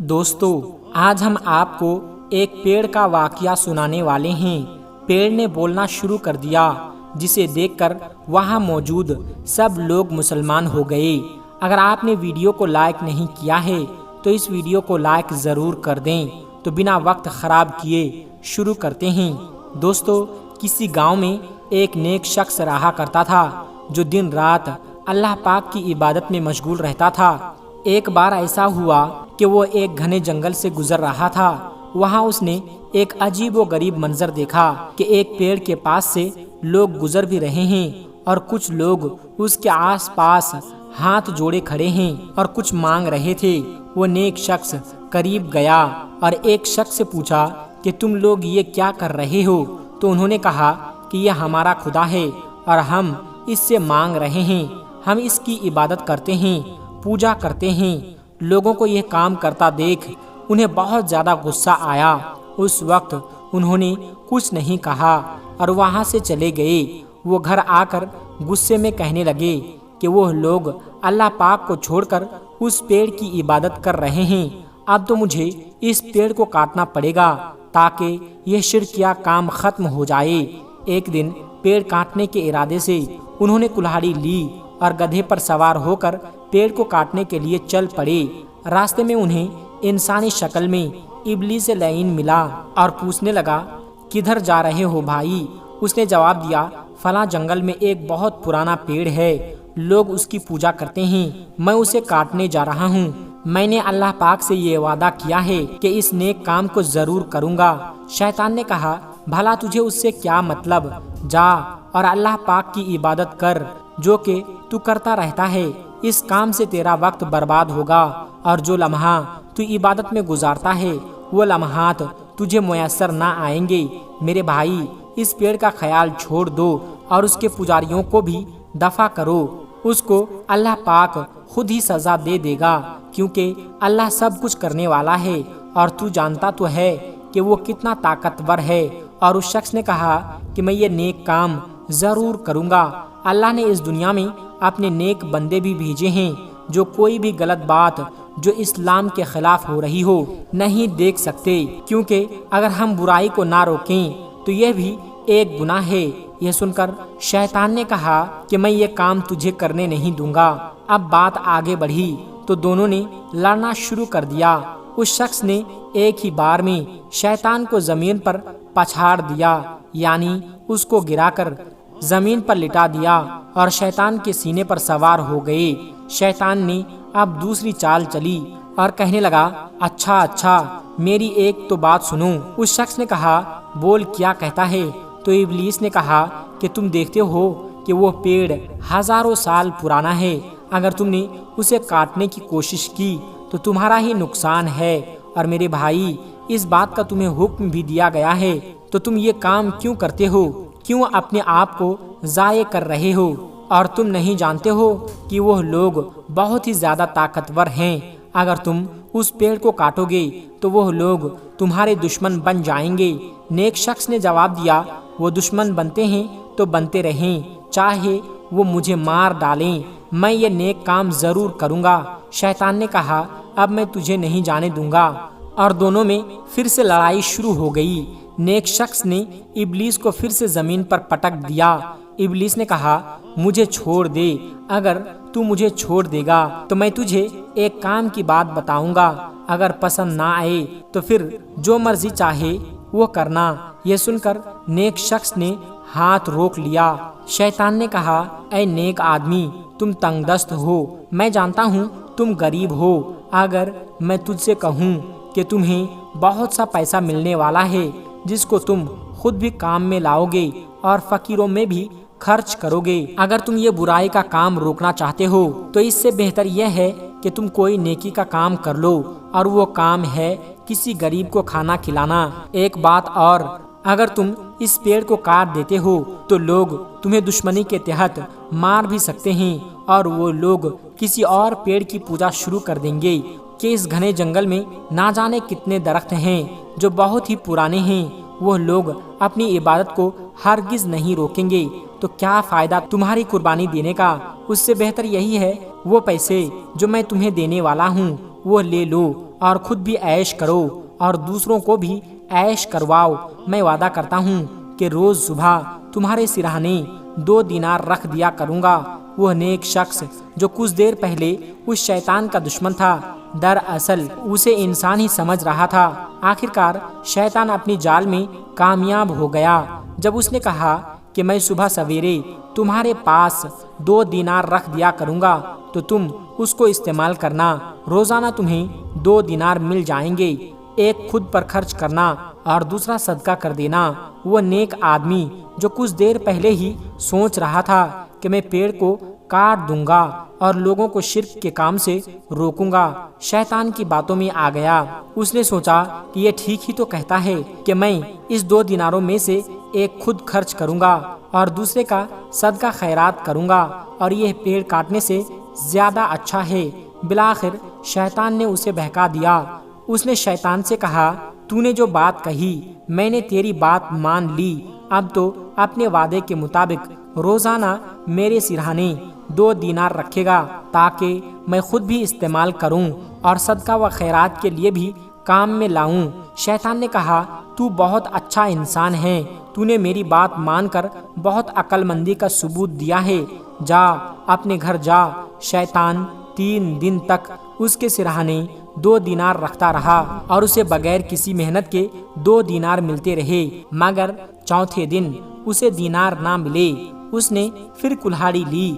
دوستو، آج ہم آپ کو ایک پیڑ کا واقعہ سنانے والے ہیں۔ پیڑ نے بولنا شروع کر دیا، جسے دیکھ کر وہاں موجود سب لوگ مسلمان ہو گئے۔ اگر آپ نے ویڈیو کو لائک نہیں کیا ہے تو اس ویڈیو کو لائک ضرور کر دیں۔ تو بنا وقت خراب کیے شروع کرتے ہیں۔ دوستو، کسی گاؤں میں ایک نیک شخص رہا کرتا تھا جو دن رات اللہ پاک کی عبادت میں مشغول رہتا تھا۔ ایک بار ایسا ہوا کہ وہ ایک گھنے جنگل سے گزر رہا تھا۔ وہاں اس نے ایک عجیب و غریب منظر دیکھا کہ ایک پیڑ کے پاس سے لوگ گزر بھی رہے ہیں اور کچھ لوگ اس کے آس پاس ہاتھ جوڑے کھڑے ہیں اور کچھ مانگ رہے تھے۔ وہ نیک شخص قریب گیا اور ایک شخص سے پوچھا کہ تم لوگ یہ کیا کر رہے ہو؟ تو انہوں نے کہا کہ یہ ہمارا خدا ہے اور ہم اس سے مانگ رہے ہیں۔ ہم اس کی عبادت کرتے ہیں، پوجا کرتے ہیں۔ لوگوں کو یہ کام کرتا دیکھ انہیں بہت زیادہ غصہ آیا۔ اس وقت انہوں نے کچھ نہیں کہا اور وہاں سے چلے گئے۔ وہ گھر آ کر غصے میں کہنے لگے کہ وہ لوگ اللہ پاک کو چھوڑ کر اس پیڑ کی عبادت کر رہے ہیں۔ اب تو مجھے اس پیڑ کو کاٹنا پڑے گا تاکہ یہ شرکیہ کام ختم ہو جائے۔ ایک دن پیڑ کاٹنے کے ارادے سے انہوں نے کلہاڑی لی اور گدھے پر سوار ہو کر پیڑ کو کاٹنے کے لیے چل پڑے۔ راستے میں انہیں انسانی شکل میں ابلیس لعین ملا اور پوچھنے لگا، کدھر جا رہے ہو بھائی؟ اس نے جواب دیا، فلاں جنگل میں ایک بہت پرانا پیڑ ہے، لوگ اس کی پوجا کرتے ہیں، میں اسے کاٹنے جا رہا ہوں۔ میں نے اللہ پاک سے یہ وعدہ کیا ہے کہ اس نیک کام کو ضرور کروں گا۔ شیطان نے کہا، بھلا تجھے اس سے کیا مطلب؟ جا اور اللہ پاک کی عبادت کر جو کہ تو کرتا رہتا ہے۔ اس کام سے تیرا وقت برباد ہوگا اور جو لمحہ تو عبادت میں گزارتا ہے وہ لمحات تجھے میسر نہ آئیں گے۔ میرے بھائی، اس پیڑ کا خیال چھوڑ دو اور اس کے پجاریوں کو بھی دفع کرو۔ اس کو اللہ پاک خود ہی سزا دے دے گا، کیونکہ اللہ سب کچھ کرنے والا ہے اور تو جانتا تو ہے کہ وہ کتنا طاقتور ہے۔ اور اس شخص نے کہا کہ میں یہ نیک کام ضرور کروں گا۔ اللہ نے اس دنیا میں اپنے نیک بندے بھی بھیجے ہیں جو کوئی بھی غلط بات جو اسلام کے خلاف ہو رہی ہو نہیں دیکھ سکتے، کیونکہ اگر ہم برائی کو نہ روکیں تو یہ بھی ایک گناہ ہے۔ یہ سن کر شیطان نے کہا کہ میں یہ کام تجھے کرنے نہیں دوں گا۔ اب بات آگے بڑھی تو دونوں نے لڑنا شروع کر دیا۔ اس شخص نے ایک ہی بار میں شیطان کو زمین پر پچھاڑ دیا، یعنی اس کو گرا کر زمین پر لٹا دیا اور شیطان کے سینے پر سوار ہو گئے۔ شیطان نے اب دوسری چال چلی اور کہنے لگا، اچھا میری ایک تو بات سنو۔ اس شخص نے کہا، بول، کیا کہتا ہے؟ تو ابلیس نے کہا کہ تم دیکھتے ہو کہ وہ پیڑ ہزاروں سال پرانا ہے، اگر تم نے اسے کاٹنے کی کوشش کی تو تمہارا ہی نقصان ہے، اور میرے بھائی، اس بات کا تمہیں حکم بھی دیا گیا ہے، تو تم یہ کام کیوں کرتے ہو؟ کیوں اپنے آپ کو ضائع کر رہے ہو؟ اور تم نہیں جانتے ہو کہ وہ لوگ بہت ہی زیادہ طاقتور ہیں؟ اگر تم اس پیڑ کو کاٹو گے تو وہ لوگ تمہارے دشمن بن جائیں گے۔ نیک شخص نے جواب دیا، وہ دشمن بنتے ہیں تو بنتے رہیں، چاہے وہ مجھے مار ڈالیں، میں یہ نیک کام ضرور کروں گا۔ شیطان نے کہا، اب میں تجھے نہیں جانے دوں گا، اور دونوں میں پھر سے لڑائی شروع ہو گئی۔ نیک شخص نے ابلیس کو پھر سے زمین پر پٹک دیا۔ ابلیس نے کہا، مجھے چھوڑ دے، اگر تو مجھے چھوڑ دے گا تو میں تجھے ایک کام کی بات بتاؤں گا، اگر پسند نہ آئے تو پھر جو مرضی چاہے وہ کرنا۔ یہ سن کر نیک شخص نے ہاتھ روک لیا۔ شیطان نے کہا، اے نیک آدمی، تم تنگ دست ہو، میں جانتا ہوں تم غریب ہو۔ اگر میں تجھ سے کہوں کہ تمہیں بہت سا پیسہ ملنے والا ہے جس کو تم خود بھی کام میں لاؤ گے اور فقیروں میں بھی خرچ کرو گے، اگر تم یہ برائی کا کام روکنا چاہتے ہو تو اس سے بہتر یہ ہے کہ تم کوئی نیکی کا کام کر لو، اور وہ کام ہے کسی غریب کو کھانا کھلانا۔ ایک بات اور، اگر تم اس پیڑ کو کاٹ دیتے ہو تو لوگ تمہیں دشمنی کے تحت مار بھی سکتے ہیں، اور وہ لوگ کسی اور پیڑ کی پوجا شروع کر دیں گے کہ اس گھنے جنگل میں نہ جانے کتنے درخت ہیں جو بہت ہی پرانے ہیں، وہ لوگ اپنی عبادت کو ہرگز نہیں روکیں گے، تو کیا فائدہ تمہاری قربانی دینے کا؟ اس سے بہتر یہی ہے وہ پیسے جو میں تمہیں دینے والا ہوں وہ لے لو اور خود بھی عیش کرو اور دوسروں کو بھی عیش کرواؤ۔ میں وعدہ کرتا ہوں کہ روز صبح تمہارے سرہانے 2 دینار رکھ دیا کروں گا۔ وہ نیک شخص جو کچھ دیر پہلے اس شیطان کا دشمن تھا، دراصل اسے انسان ہی سمجھ رہا تھا۔ آخرکار شیطان اپنی جال میں کامیاب ہو گیا۔ جب اس نے کہا کہ میں صبح سویرے تمہارے پاس 2 دینار رکھ دیا کروں گا تو تم اس کو استعمال کرنا، روزانہ تمہیں 2 دینار مل جائیں گے، ایک خود پر خرچ کرنا اور دوسرا صدقہ کر دینا۔ وہ نیک آدمی جو کچھ دیر پہلے ہی سوچ رہا تھا کہ میں پیڑ کو کاٹ دوں گا اور لوگوں کو شرک کے کام سے روکوں گا، شیطان کی باتوں میں آ گیا۔ اس نے سوچا کہ یہ ٹھیک ہی تو کہتا ہے کہ میں اس 2 دیناروں میں سے ایک خود خرچ کروں گا اور دوسرے کا صدقہ خیرات کروں گا، اور یہ پیڑ کاٹنے سے زیادہ اچھا ہے۔ بالآخر شیطان نے اسے بہکا دیا۔ اس نے شیطان سے کہا، تو نے جو بات کہی میں نے تیری بات مان لی، اب تو اپنے وعدے کے مطابق روزانہ میرے سرہانے 2 دینار رکھے گا تاکہ میں خود بھی استعمال کروں اور صدقہ و خیرات کے لیے بھی کام میں لاؤں۔ شیطان نے کہا، تو بہت اچھا انسان ہے، تو نے میری بات مان کر بہت عقل مندی کا ثبوت دیا ہے، جا اپنے گھر جا۔ شیطان 3 دن تک اس کے سرہانے 2 دینار رکھتا رہا اور اسے بغیر کسی محنت کے 2 دینار ملتے رہے، مگر چوتھے دن اسے دینار نہ ملے۔ اس نے پھر کلہاڑی لی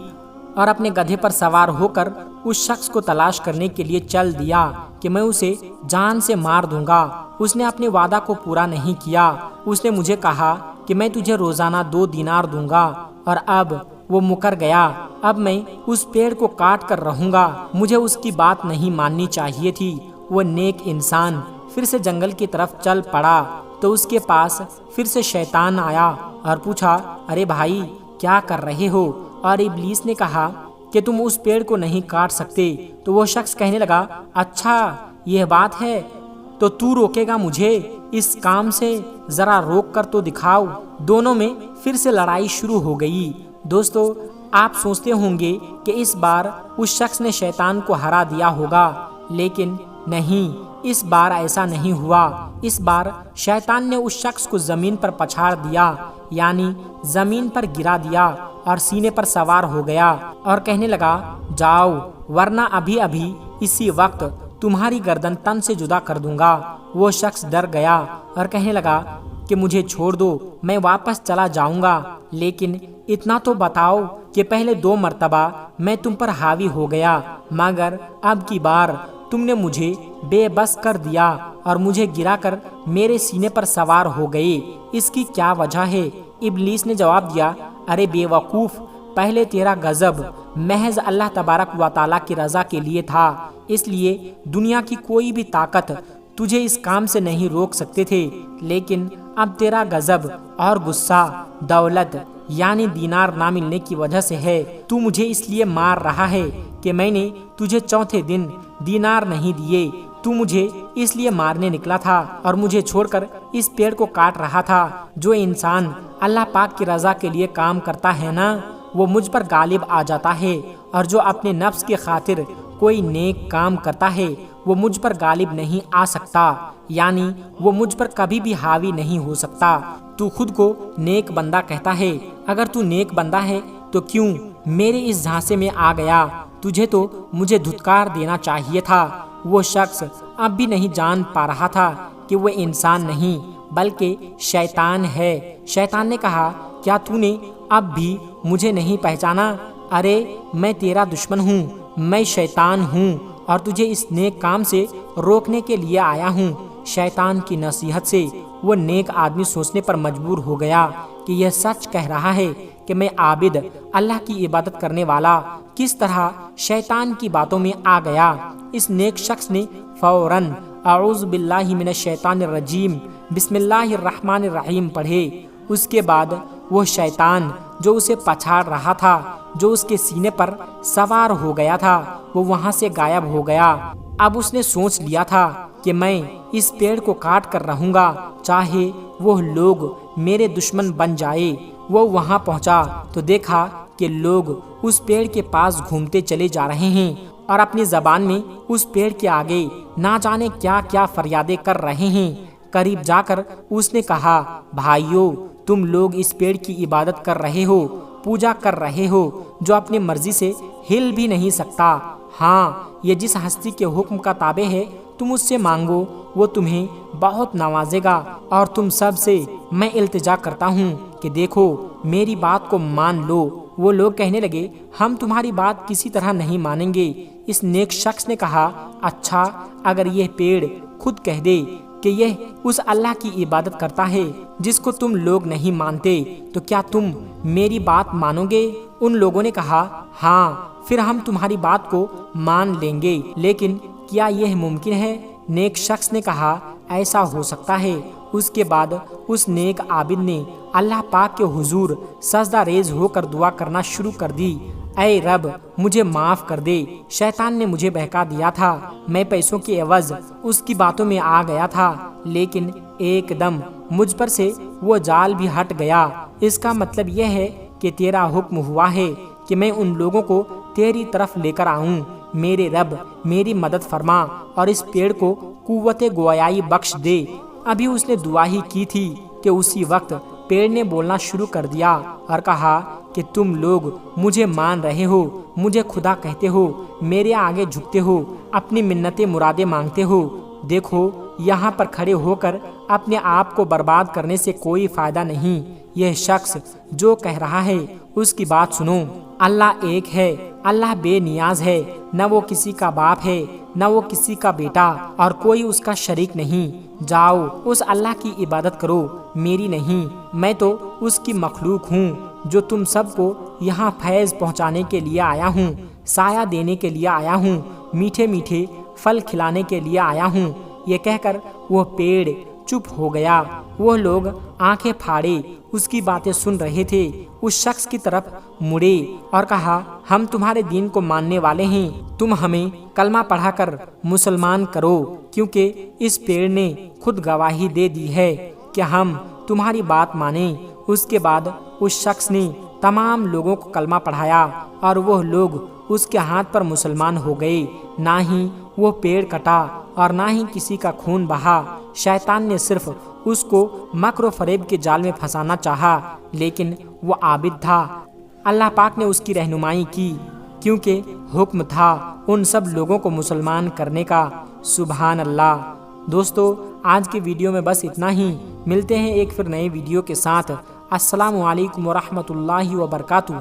اور اپنے گدھے پر سوار ہو کر اس شخص کو تلاش کرنے کے لیے چل دیا کہ میں اسے جان سے مار دوں گا۔ اس نے اپنے وعدہ کو پورا نہیں کیا۔ اس نے مجھے کہا کہ میں تجھے روزانہ 2 دینار دوں گا، اور اب وہ مکر گیا۔ اب میں اس پیڑ کو کاٹ کر رہوں گا۔ مجھے اس کی بات نہیں ماننی چاہیے تھی۔ وہ نیک انسان پھر سے جنگل کی طرف چل پڑا تو اس کے پاس پھر سے شیطان آیا اور پوچھا، ارے بھائی کیا کر رہے ہو؟ اور ابلیس نے کہا کہ تم اس پیڑ کو نہیں کاٹ سکتے۔ تو وہ شخص کہنے لگا، اچھا یہ بات ہے، تو روکے گا مجھے اس کام سے؟ ذرا روک کر تو دکھاؤ۔ دونوں میں پھر سے لڑائی شروع ہو گئی۔ دوستو، آپ سوچتے ہوں گے کہ اس بار اس شخص نے شیطان کو ہرا دیا ہوگا، لیکن نہیں، اس بار ایسا نہیں ہوا۔ اس بار شیطان نے اس شخص کو زمین پر پچھاڑ دیا، یعنی زمین پر گرا دیا اور سینے پر سوار ہو گیا اور کہنے لگا، جاؤ ورنہ ابھی ابھی اسی وقت تمہاری گردن تن سے جدا کر دوں گا۔ وہ شخص ڈر گیا اور کہنے لگا کہ مجھے چھوڑ دو، میں واپس چلا جاؤں گا، لیکن اتنا تو بتاؤ کہ پہلے 2 مرتبہ میں تم پر حاوی ہو گیا، مگر اب کی بار تم نے مجھے بے بس کر دیا اور مجھے گرا کر میرے سینے پر سوار ہو گئے، اس کی کیا وجہ ہے؟ ابلیس نے جواب دیا، ارے بے وقوف، پہلے تیرا غضب محض اللہ تبارک و تعالیٰ کی رضا کے لیے تھا، اس لیے دنیا کی کوئی بھی طاقت تجھے اس کام سے نہیں روک سکتے تھے، لیکن اب تیرا غضب اور غصہ دولت یعنی دینار نہ ملنے کی وجہ سے ہے۔ تو مجھے اس لیے مار رہا ہے کہ میں نے تجھے چوتھے دن دینار نہیں دیے۔ تو مجھے اس لیے مارنے نکلا تھا اور مجھے چھوڑ کر اس پیڑ کو کاٹ رہا تھا۔ جو انسان اللہ پاک کی رضا کے لیے کام کرتا ہے نا، وہ مجھ پر غالب آ جاتا ہے، اور جو اپنے نفس کی خاطر کوئی نیک کام کرتا ہے وہ مجھ پر غالب نہیں آ سکتا، یعنی وہ مجھ پر کبھی بھی حاوی نہیں ہو سکتا۔ تو خود کو نیک بندہ کہتا ہے، اگر تو نیک بندہ ہے تو کیوں میرے اس جھانسے میں آ گیا؟ تجھے تو مجھے دھتکار دینا چاہیے تھا۔ وہ شخص اب بھی نہیں جان پا رہا تھا کہ وہ انسان نہیں بلکہ شیطان ہے۔ شیطان نے کہا، کیا تو نے اب بھی مجھے نہیں پہچانا؟ ارے میں تیرا دشمن ہوں، میں شیطان ہوں اور تجھے اس نیک کام سے روکنے کے لیے آیا ہوں۔ شیطان کی نصیحت سے وہ نیک آدمی سوچنے پر مجبور ہو گیا کہ یہ سچ کہہ رہا ہے کہ میں عابد اللہ کی عبادت کرنے والا کس طرح شیطان کی باتوں میں آ گیا۔ اس نیک شخص نے فوراً اعوذ باللہ من الشیطان الرجیم بسم اللہ الرحمن الرحیم پڑھے۔ اس کے بعد وہ شیطان جو اسے پچھاڑ رہا تھا، جو اس کے سینے پر سوار ہو گیا تھا، وہ وہاں سے غائب ہو گیا۔ اب اس نے سوچ لیا تھا کہ میں اس پیڑ کو کاٹ کر رہوں گا، چاہے وہ لوگ میرے دشمن بن جائے۔ وہ وہاں پہنچا تو دیکھا کہ لوگ اس پیڑ کے پاس گھومتے چلے جا رہے ہیں اور اپنی زبان میں اس پیڑ کے آگے نہ جانے کیا کیا فریادیں کر رہے ہیں۔ قریب جا کر اس نے کہا، بھائیو، تم لوگ اس پیڑ کی عبادت کر رہے ہو، پوجا کر رہے ہو، جو اپنی مرضی سے ہل بھی نہیں سکتا۔ ہاں، یہ جس ہستی کے حکم کا تابع ہے، تم اس سے مانگو، وہ تمہیں بہت نوازے گا۔ اور تم سب سے میں التجا کرتا ہوں کہ دیکھو، میری بات کو مان لو۔ وہ لوگ کہنے لگے، ہم تمہاری بات کسی طرح نہیں مانیں گے۔ اس نیک شخص نے کہا، اچھا، اگر یہ پیڑ خود کہہ دے کہ یہ اس اللہ کی عبادت کرتا ہے جس کو تم لوگ نہیں مانتے، تو کیا تم میری بات مانو گے؟ ان لوگوں نے کہا، ہاں، پھر ہم تمہاری بات کو مان لیں گے، لیکن کیا یہ ممکن ہے؟ نیک شخص نے کہا، ایسا ہو سکتا ہے۔ اس کے بعد اس نیک عابد نے اللہ پاک کے حضور سجدہ ریز ہو کر دعا کرنا شروع کر دی، اے رب، مجھے معاف کر دے، شیطان نے مجھے بہکا دیا تھا، میں پیسوں کے عوض اس کی باتوں میں آ گیا تھا، لیکن ایک دم مجھ پر سے وہ جال بھی ہٹ گیا۔ اس کا مطلب یہ ہے کہ تیرا حکم ہوا ہے کہ میں ان لوگوں کو تیری طرف لے کر آؤں۔ میرے رب، میری مدد فرما اور اس پیڑ کو قوت گویائی بخش دے۔ ابھی اس نے دعا ہی کی تھی کہ اسی وقت پیڑ نے بولنا شروع کر دیا اور کہا کہ تم لوگ مجھے مان رہے ہو، مجھے خدا کہتے ہو، میرے آگے جھکتے ہو، اپنی منتیں مرادیں مانگتے ہو۔ دیکھو، یہاں پر کھڑے ہو کر اپنے آپ کو برباد کرنے سے کوئی فائدہ نہیں۔ یہ شخص جو کہہ رہا ہے اس کی بات سنو۔ اللہ ایک ہے، اللہ بے نیاز ہے، نہ وہ کسی کا باپ ہے، نہ وہ کسی کا بیٹا، اور کوئی اس کا شریک نہیں۔ جاؤ، اس اللہ کی عبادت کرو، میری نہیں۔ میں تو اس کی مخلوق ہوں جو تم سب کو یہاں فیض پہنچانے کے لیے آیا ہوں، سایہ دینے کے لیے آیا ہوں، میٹھے میٹھے پھل کھلانے کے لیے آیا ہوں۔ یہ کہہ کر وہ پیڑ چپ ہو گیا۔ وہ لوگ آنکھیں پھاڑے اس کی باتیں سن رہے تھے۔ اس شخص کی طرف مڑے اور کہا، ہم تمہارے دین کو ماننے والے ہیں، تم ہمیں کلمہ پڑھا کر مسلمان کرو، کیونکہ اس پیڑ نے خود گواہی دے دی ہے کہ ہم تمہاری بات مانیں۔ اس کے بعد اس شخص نے تمام لوگوں کو کلمہ پڑھایا اور وہ لوگ اس کے ہاتھ پر مسلمان ہو گئے۔ نہ ہی وہ پیڑ کٹا اور نہ ہی کسی کا خون بہا۔ شیطان نے صرف اس کو مکر و فریب کے جال میں پھنسانا چاہا، لیکن وہ عابد تھا۔ اللہ پاک نے اس کی رہنمائی کی، کیونکہ حکم تھا ان سب لوگوں کو مسلمان کرنے کا۔ سبحان اللہ۔ دوستو، آج کی ویڈیو میں بس اتنا ہی۔ ملتے ہیں ایک پھر نئے ویڈیو کے ساتھ۔ السلام علیکم ورحمۃ اللہ وبرکاتہ۔